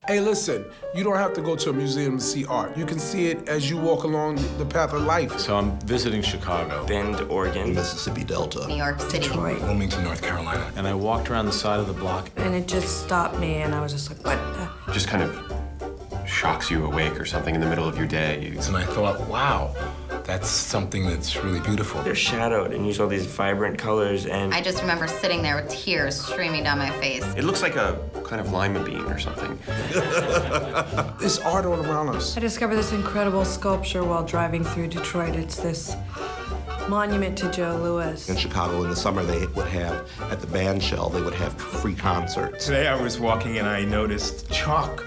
Hey, listen, you don't have to go to a museum to see art. You can see it as you walk along the path of life. So I'm visiting Chicago, Bend, Oregon, Mississippi Delta, New York City, Detroit, Wilmington, North Carolina. and I walked around the side of the block. And it just stopped me, and I was just like, what the? just kind of shocks you awake or something in the middle of your day. And I thought, wow, that's something that's really beautiful. They're shadowed and use all these vibrant colors, and I just remember sitting there with tears streaming down my face. It looks like a kind of lima bean or something. There's art all around us. I discovered this incredible sculpture while driving through Detroit. It's this monument to Joe Louis. In Chicago in the summer, they would have, at the band shell, they would have free concerts. Today I was walking and I noticed chalk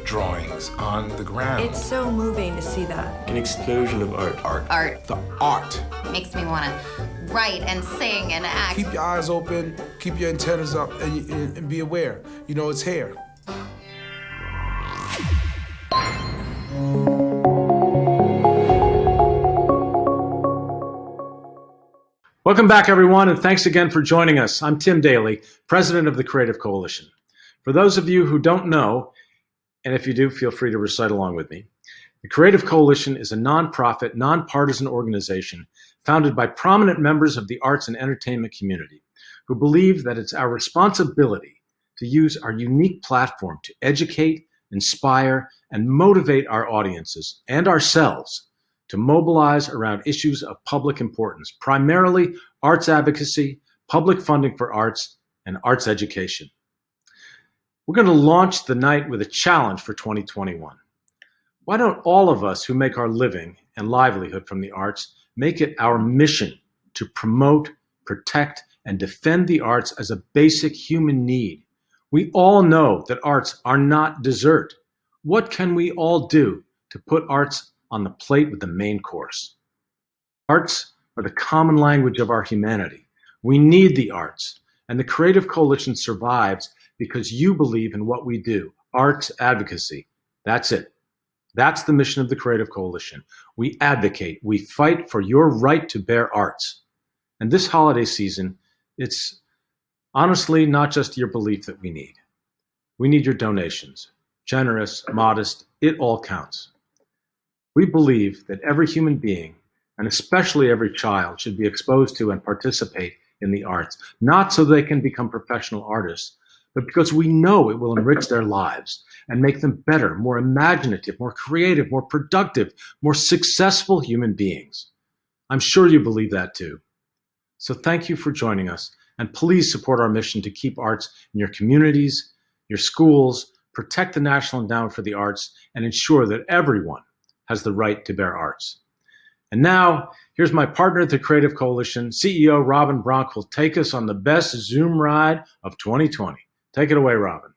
drawings on the ground. It's so moving to see that. an explosion of art. Art The art. makes me want to write and sing and act. Keep your eyes open, keep your antennas up, and be aware. You know, it's here. Welcome back, everyone, and thanks again for joining us. I'm Tim Daly, president of the Creative Coalition. For those of you who don't know, and if you do, feel free to recite along with me, the Creative Coalition is a nonprofit, nonpartisan organization founded by prominent members of the arts and entertainment community who believe that it's our responsibility to use our unique platform to educate, inspire, and motivate our audiences and ourselves to mobilize around issues of public importance, primarily arts advocacy, public funding for arts, and arts education. We're going to launch the night with a challenge for 2021. Why don't all of us who make our living and livelihood from the arts make it our mission to promote, protect, and defend the arts as a basic human need? We all know that arts are not dessert. What can we all do to put arts on the plate with the main course? Arts are the common language of our humanity. We need the arts, and the Creative Coalition survives because you believe in what we do, arts advocacy. That's it. That's the mission of the Creative Coalition. We advocate, we fight for your right to bear arts. And this holiday season, it's honestly not just your belief that we need. We need your donations. Generous, modest, it all counts. We believe that every human being, and especially every child, should be exposed to and participate in the arts, not so they can become professional artists, but because we know it will enrich their lives and make them better, more imaginative, more creative, more productive, more successful human beings. I'm sure you believe that too. So thank you for joining us, and please support our mission to keep arts in your communities, your schools, protect the National Endowment for the Arts, and ensure that everyone has the right to bear arts. And now, here's my partner at the Creative Coalition, CEO Robin Bronk, will take us on the best Zoom ride of 2020. Take it away, Robin.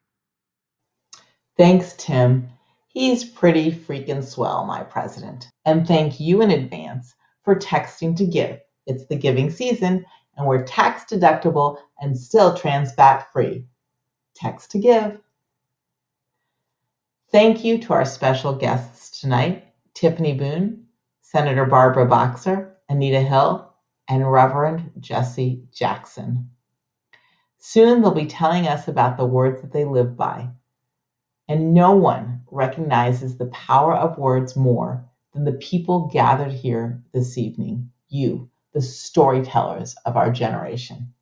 Thanks, Tim. He's pretty freaking swell, my president. And thank you in advance for texting to give. It's the giving season, and we're tax deductible and still trans fat free. Text to give. Thank you to our special guests tonight, Tiffany Boone, Senator Barbara Boxer, Anita Hill, and Reverend Jesse Jackson. Soon they'll be telling us about the words that they live by. And no one recognizes the power of words more than the people gathered here this evening, you, the storytellers of our generation.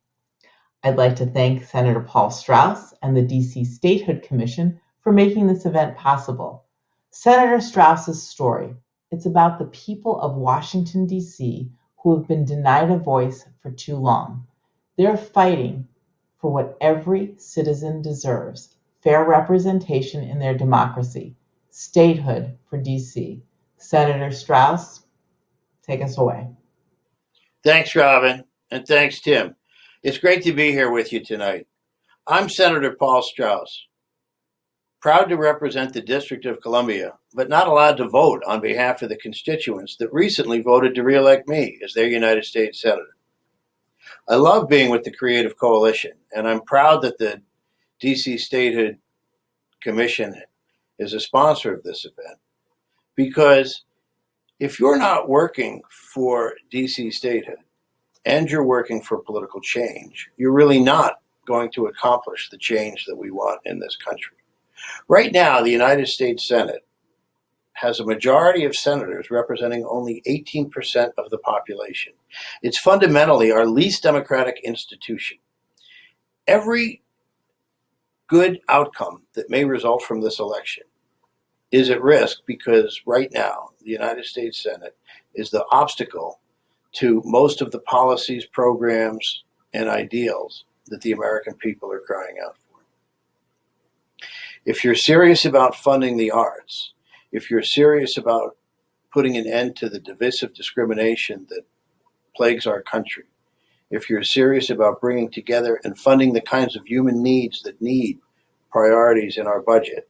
I'd like to thank Senator Paul Strauss and the DC Statehood Commission for making this event possible. Senator Strauss's story, it's about the people of Washington, D.C. who have been denied a voice for too long. They're fighting for what every citizen deserves, fair representation in their democracy, statehood for D.C. Senator Strauss, take us away. Thanks, Robin, and thanks, Tim. It's great to be here with you tonight. I'm Senator Paul Strauss, proud to represent the District of Columbia, but not allowed to vote on behalf of the constituents that recently voted to re-elect me as their United States Senator. I love being with the Creative Coalition, and I'm proud that the DC Statehood Commission is a sponsor of this event, because if you're not working for DC Statehood and you're working for political change, you're really not going to accomplish the change that we want in this country. Right now, the United States Senate has a majority of senators representing only 18% of the population. It's fundamentally our least democratic institution. Every good outcome that may result from this election is at risk because right now, the United States Senate is the obstacle to most of the policies, programs, and ideals that the American people are crying out for. If you're serious about funding the arts, if you're serious about putting an end to the divisive discrimination that plagues our country, if you're serious about bringing together and funding the kinds of human needs that need priorities in our budget,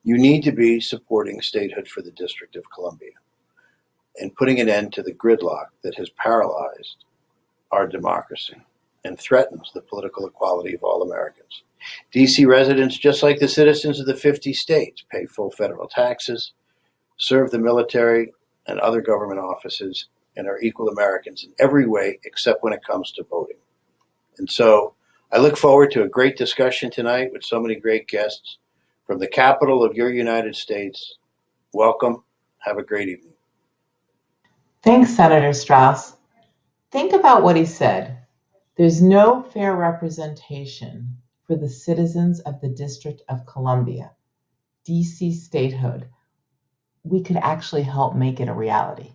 you need to be supporting statehood for the District of Columbia and putting an end to the gridlock that has paralyzed our democracy and threatens the political equality of all Americans. DC residents, just like the citizens of the 50 states, pay full federal taxes, serve the military and other government offices, and are equal Americans in every way except when it comes to voting. And so I look forward to a great discussion tonight with so many great guests from the capital of your United States. Welcome. Have a great evening. Thanks, Senator Strauss. Think about what he said. There's no fair representation for the citizens of the District of Columbia, DC statehood. We could actually help make it a reality.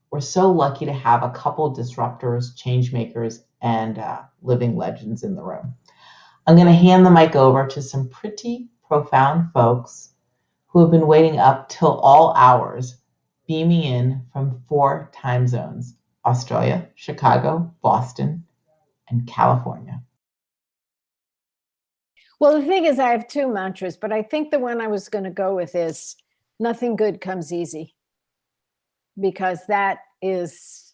We're so lucky to have a couple disruptors, change makers, and living legends in the room. I'm going to hand the mic over to some pretty profound folks who have been waiting up till all hours, beaming in from 4 time zones: Australia, Chicago, Boston, and California. Well, the thing is, I have 2 mantras, but I think the one I was going to go with is nothing good comes easy, because that is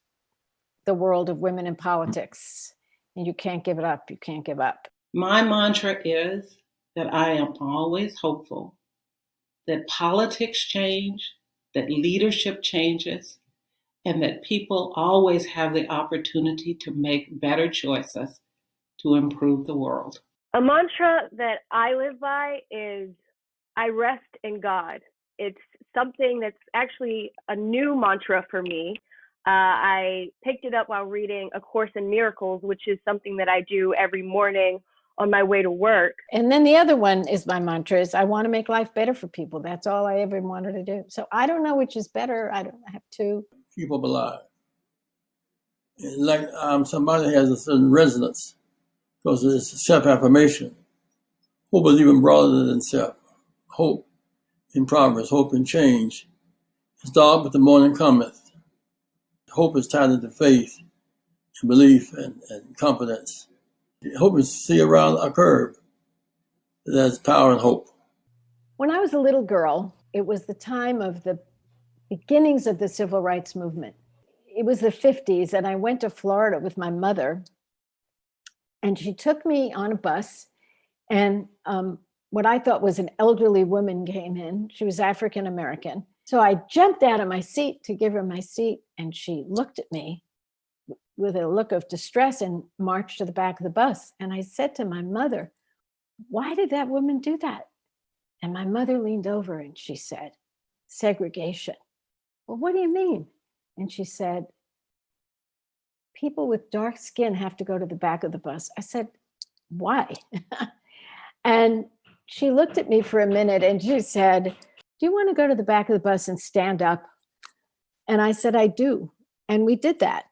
the world of women in politics. And you can't give it up. You can't give up. My mantra is that I am always hopeful that politics change, that leadership changes, and that people always have the opportunity to make better choices to improve the world. A mantra that I live by is I rest in God. It's something that's actually a new mantra for me. I picked it up while reading A Course in Miracles, which is something that I do every morning on my way to work. And then the other one is my mantra is I want to make life better for people. That's all I ever wanted to do. So I don't know which is better. I have 2. Keep hope alive. And like somebody has a certain resonance because it's self-affirmation. Hope is even broader than self. Hope in progress, hope in change. It's dark, but the morning cometh. Hope is tied into faith and belief and confidence. Hope is see around a curve. There's power and hope. When I was a little girl, it was the time of the beginnings of the civil rights movement. It was the 50s, and I went to Florida with my mother, and she took me on a bus, and what I thought was an elderly woman came in. She was African American. So I jumped out of my seat to give her my seat, and she looked at me with a look of distress and marched to the back of the bus. And I said to my mother, "Why did that woman do that?" And my mother leaned over and she said, "Segregation." "Well, what do you mean?" And she said, "People with dark skin have to go to the back of the bus." I said, "Why?" And she looked at me for a minute and she said, "Do you want to go to the back of the bus and stand up?" And I said, "I do." And we did that.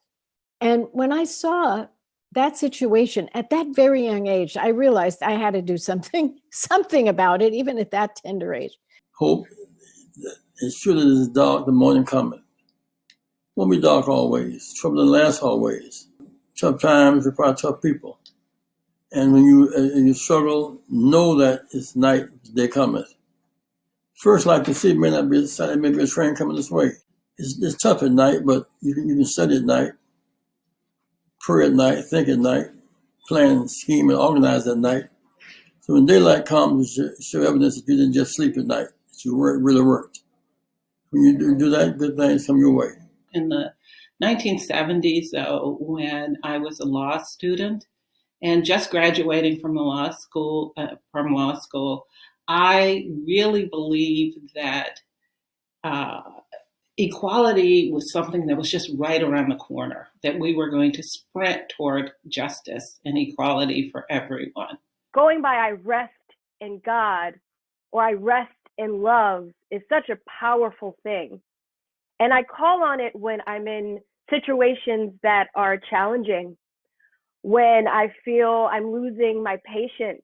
And when I saw that situation at that very young age, I realized I had to do something about it, even at that tender age. Hope is true that it is dark, the morning cometh. Won't be dark always. Trouble doesn't last always. Tough times require tough people. And when you struggle, know that it's night, the day cometh. First light to see may not be a sight, it may be a train coming this way. It's tough at night, but you can study at night, pray at night, think at night, plan, scheme, and organize at night. So when daylight comes, it show evidence that you didn't just sleep at night, that you really worked. When you do that, good things come your way. In the 1970s, though, when I was a law student and just graduating from law school, I really believe that equality was something that was just right around the corner, that we were going to sprint toward justice and equality for everyone. Going by I rest in God or I rest in love is such a powerful thing. And I call on it when I'm in situations that are challenging, when I feel I'm losing my patience,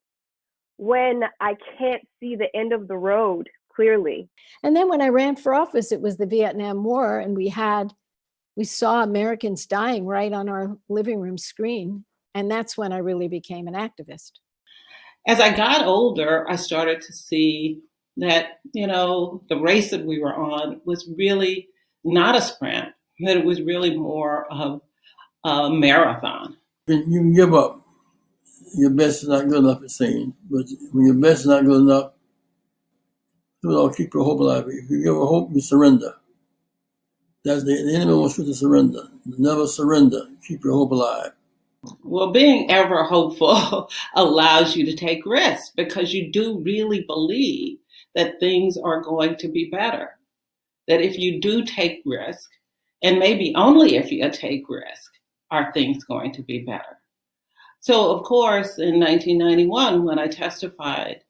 when I can't see the end of the road clearly. And then when I ran for office, it was the Vietnam War, and we saw Americans dying right on our living room screen. And that's when I really became an activist. As I got older, I started to see that, the race that we were on was really not a sprint, that it was really more of a marathon. You can give up. Your best is not good enough, it seems. But when your best is not good enough, keep your hope alive. If you give a hope, you surrender. That's the enemy wants you to surrender. Never surrender. Keep your hope alive. Well, being ever hopeful allows you to take risks because you do really believe that things are going to be better. That if you do take risk, and maybe only if you take risk, are things going to be better. So, of course, in 1991, when I testified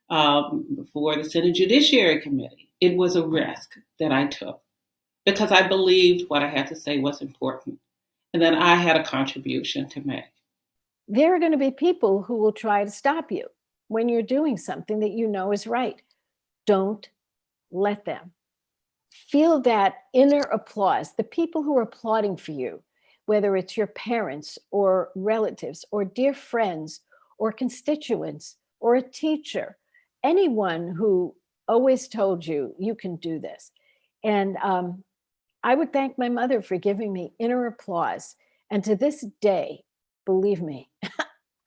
before the Senate Judiciary Committee, it was a risk that I took because I believed what I had to say was important and that I had a contribution to make. There are going to be people who will try to stop you when you're doing something that you know is right. Don't let them. Feel that inner applause, the people who are applauding for you, whether it's your parents or relatives or dear friends or constituents or a teacher, anyone who always told you, you can do this. And I would thank my mother for giving me inner applause. And to this day, believe me,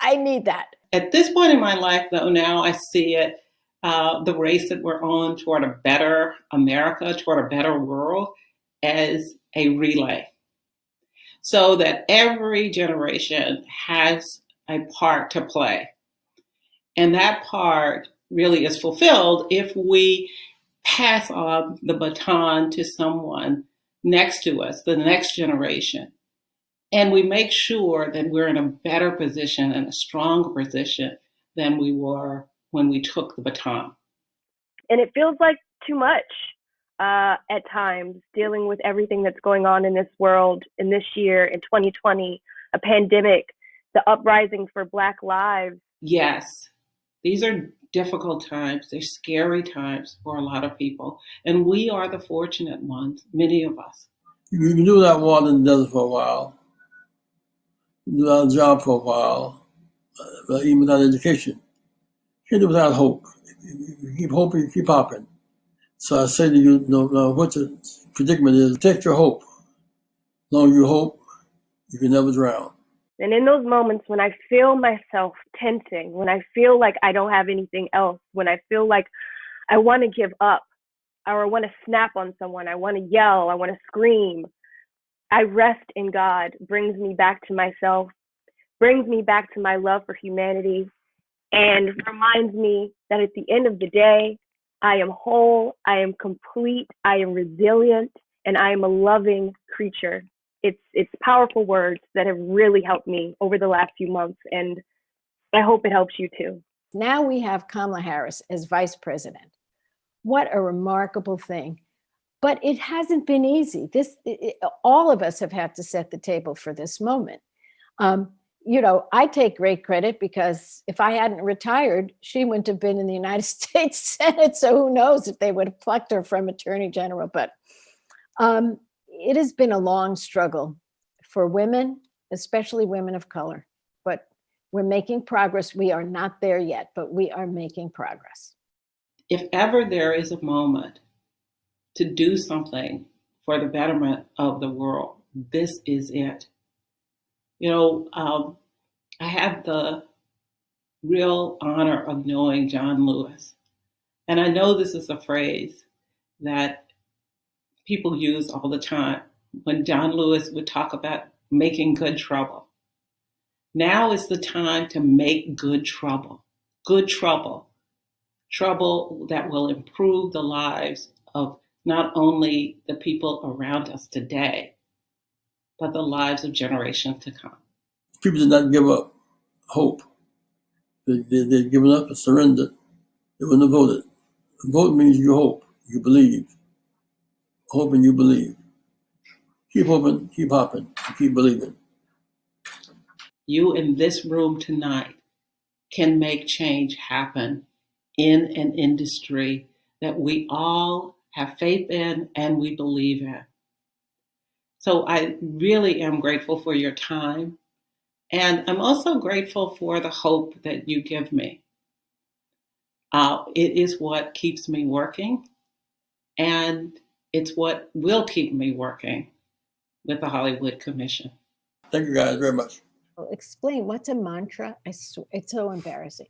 I need that. At this point in my life, though, now I see it, the race that we're on toward a better America, toward a better world, as a relay. So that every generation has a part to play. And that part really is fulfilled if we pass on the baton to someone next to us, the next generation. And we make sure that we're in a better position and a stronger position than we were when we took the baton. And it feels like too much at times, dealing with everything that's going on in this world, in this year, in 2020, a pandemic, the uprising for Black lives. Yes, these are difficult times. They're scary times for a lot of people. And we are the fortunate ones, many of us. You can do without water in the desert for a while, do without a job for a while, even without education. You can't do without hope. You keep hoping, you keep hopping. So I say to you, no matter what the predicament is, protect your hope. As long as you hope, you can never drown. And in those moments when I feel myself tensing, when I feel like I don't have anything else, when I feel like I want to give up, or I want to snap on someone, I want to yell, I want to scream, I rest in God, brings me back to myself, brings me back to my love for humanity, and reminds me that at the end of the day, I am whole, I am complete, I am resilient, and I am a loving creature. It's powerful words that have really helped me over the last few months, and I hope it helps you too. Now we have Kamala Harris as vice president. What a remarkable thing. But it hasn't been easy. All of us have had to set the table for this moment. I take great credit because if I hadn't retired, she wouldn't have been in the United States Senate. So who knows if they would have plucked her from Attorney General. But it has been a long struggle for women, especially women of color. But we're making progress. We are not there yet, but we are making progress. If ever there is a moment to do something for the betterment of the world, this is it. I had the real honor of knowing John Lewis. And I know this is a phrase that people use all the time when John Lewis would talk about making good trouble. Now is the time to make good trouble. Good trouble. trouble that will improve the lives of not only the people around us today, but the lives of generations to come. People did not give up hope. They'd given up and surrendered. They wouldn't have voted. Vote means you hope, you believe. Hope and you believe. Keep hoping, keep hopping, and keep believing. You in this room tonight can make change happen in an industry that we all have faith in and we believe in. So I really am grateful for your time. And I'm also grateful for the hope that you give me. It is what keeps me working, and it's what will keep me working with the Hollywood Commission. Thank you guys very much. Explain, what's a mantra? It's so embarrassing.